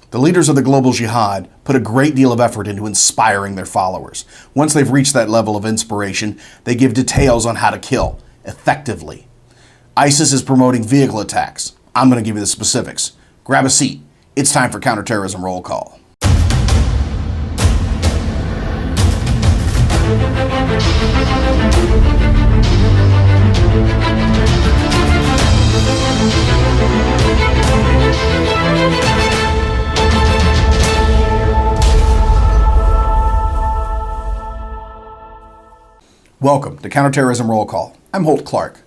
The leaders of the global jihad put a great deal of effort into inspiring their followers. Once they've reached that level of inspiration, they give details on how to kill effectively. ISIS is promoting vehicle attacks. I'm going to give you the specifics. Grab a seat. It's time for Counterterrorism Roll Call. Welcome to Counterterrorism Roll Call. I'm Holt Clark.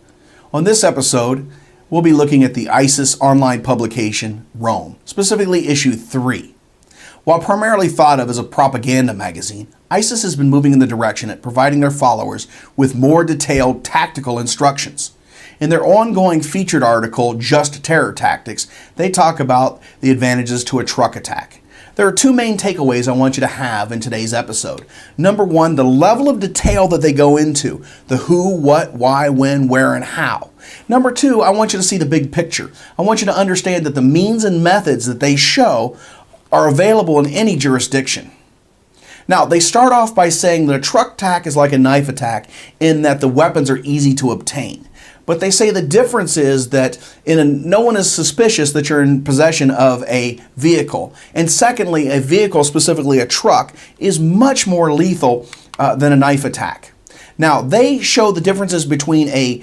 On this episode, we'll be looking at the ISIS online publication, Rome, specifically issue 3. While primarily thought of as a propaganda magazine, ISIS has been moving in the direction at providing their followers with more detailed tactical instructions. In their ongoing featured article, Just Terror Tactics, they talk about the advantages to a truck attack. There are two main takeaways I want you to have in today's episode. Number one, the level of detail that they go into, the who, what, why, when, where, and how. Number two, I want you to see the big picture. I want you to understand that the means and methods that they show are available in any jurisdiction. Now, they start off by saying that a truck attack is like a knife attack in that the weapons are easy to obtain. But they say the difference is that no one is suspicious that you're in possession of a vehicle. And secondly, a vehicle, specifically a truck, is much more lethal than a knife attack. Now, they show the differences between a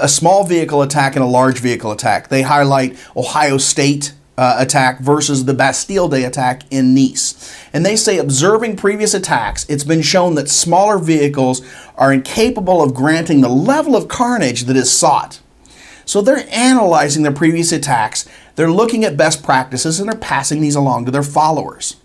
small vehicle attack and a large vehicle attack. They highlight Ohio State attack versus the Bastille Day attack in Nice. And they say, observing previous attacks, it's been shown that smaller vehicles are incapable of granting the level of carnage that is sought. So they're analyzing their previous attacks, they're looking at best practices, and they're passing these along to their followers.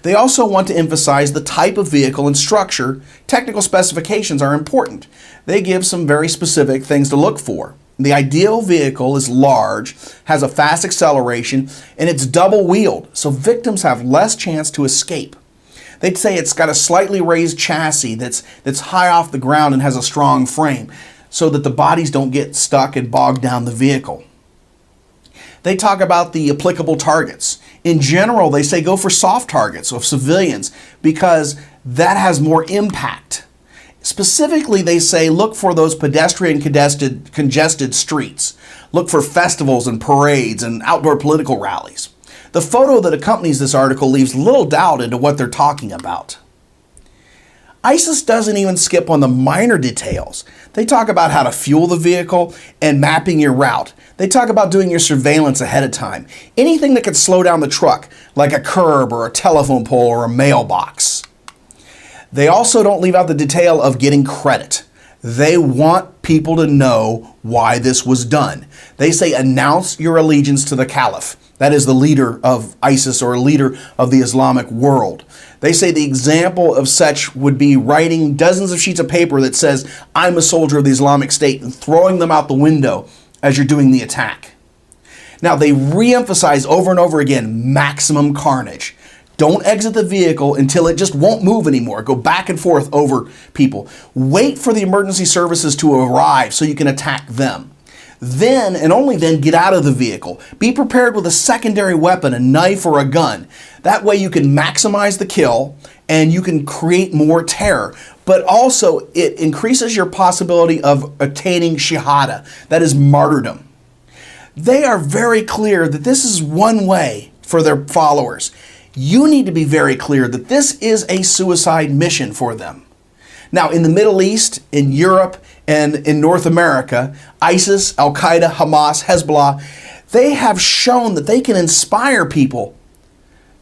They also want to emphasize the type of vehicle and structure. Technical specifications are important. They give some very specific things to look for. The ideal vehicle is large, has a fast acceleration, and it's double-wheeled, so victims have less chance to escape. They'd say it's got a slightly raised chassis that's high off the ground and has a strong frame, so that the bodies don't get stuck and bog down the vehicle. They talk about the applicable targets. In general, they say go for soft targets of civilians because that has more impact. Specifically, they say look for those pedestrian congested streets. Look for festivals and parades and outdoor political rallies. The photo that accompanies this article leaves little doubt into what they're talking about. ISIS doesn't even skip on the minor details. They talk about how to fuel the vehicle and mapping your route. They talk about doing your surveillance ahead of time. Anything that could slow down the truck, like a curb or a telephone pole or a mailbox. They also don't leave out the detail of getting credit. They want people to know why this was done. They say announce your allegiance to the Caliph. That is the leader of ISIS or a leader of the Islamic world. They say the example of such would be writing dozens of sheets of paper that says, I'm a soldier of the Islamic State, and throwing them out the window as you're doing the attack. Now, they re-emphasize over and over again, maximum carnage. Don't exit the vehicle until it just won't move anymore. Go back and forth over people. Wait for the emergency services to arrive so you can attack them. Then, and only then, get out of the vehicle. Be prepared with a secondary weapon, a knife or a gun. That way you can maximize the kill and you can create more terror. But also, it increases your possibility of attaining shahada, that is martyrdom. They are very clear that this is one way for their followers. You need to be very clear that this is a suicide mission for them. Now, in the Middle East, in Europe, and in North America, ISIS, Al-Qaeda, Hamas, Hezbollah, they have shown that they can inspire people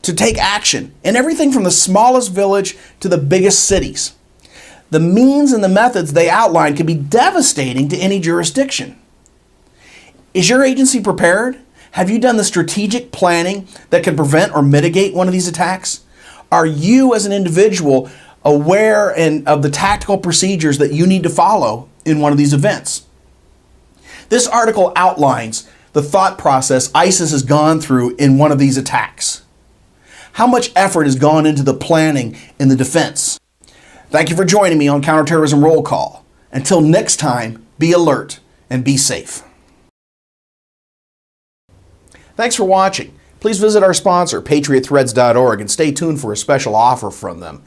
to take action in everything from the smallest village to the biggest cities. The means and the methods they outline can be devastating to any jurisdiction. Is your agency prepared? Have you done the strategic planning that can prevent or mitigate one of these attacks? Are you as an individual aware of the tactical procedures that you need to follow in one of these events? This article outlines the thought process ISIS has gone through in one of these attacks. How much effort has gone into the planning and the defense? Thank you for joining me on Counterterrorism Roll Call. Until next time, be alert and be safe. Thanks for watching. please visit our sponsor, patriotthreads.org, and stay tuned for a special offer from them.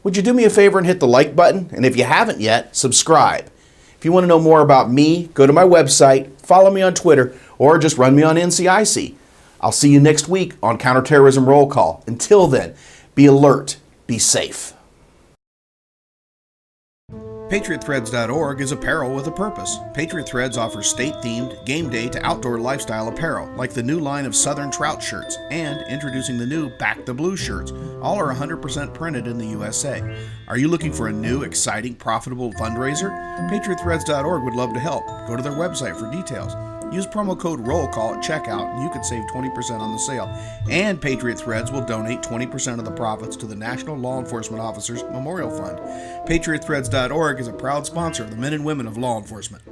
Would you do me a favor and hit the like button? And if you haven't yet, subscribe. If you want to know more about me, go to my website, follow me on Twitter, or just run me on NCIC. I'll see you next week on Counter-Terrorism Roll Call. Until then, be alert, be safe. PatriotThreads.org is apparel with a purpose. Patriot Threads offers state-themed, game day to outdoor lifestyle apparel, like the new line of Southern Trout shirts, and introducing the new Back the Blue shirts. All are 100% printed in the USA. Are you looking for a new, exciting, profitable fundraiser? PatriotThreads.org would love to help. Go to their website for details. Use promo code ROLLCALL at checkout and you could save 20% on the sale. And Patriot Threads will donate 20% of the profits to the National Law Enforcement Officers Memorial Fund. PatriotThreads.org is a proud sponsor of the men and women of law enforcement.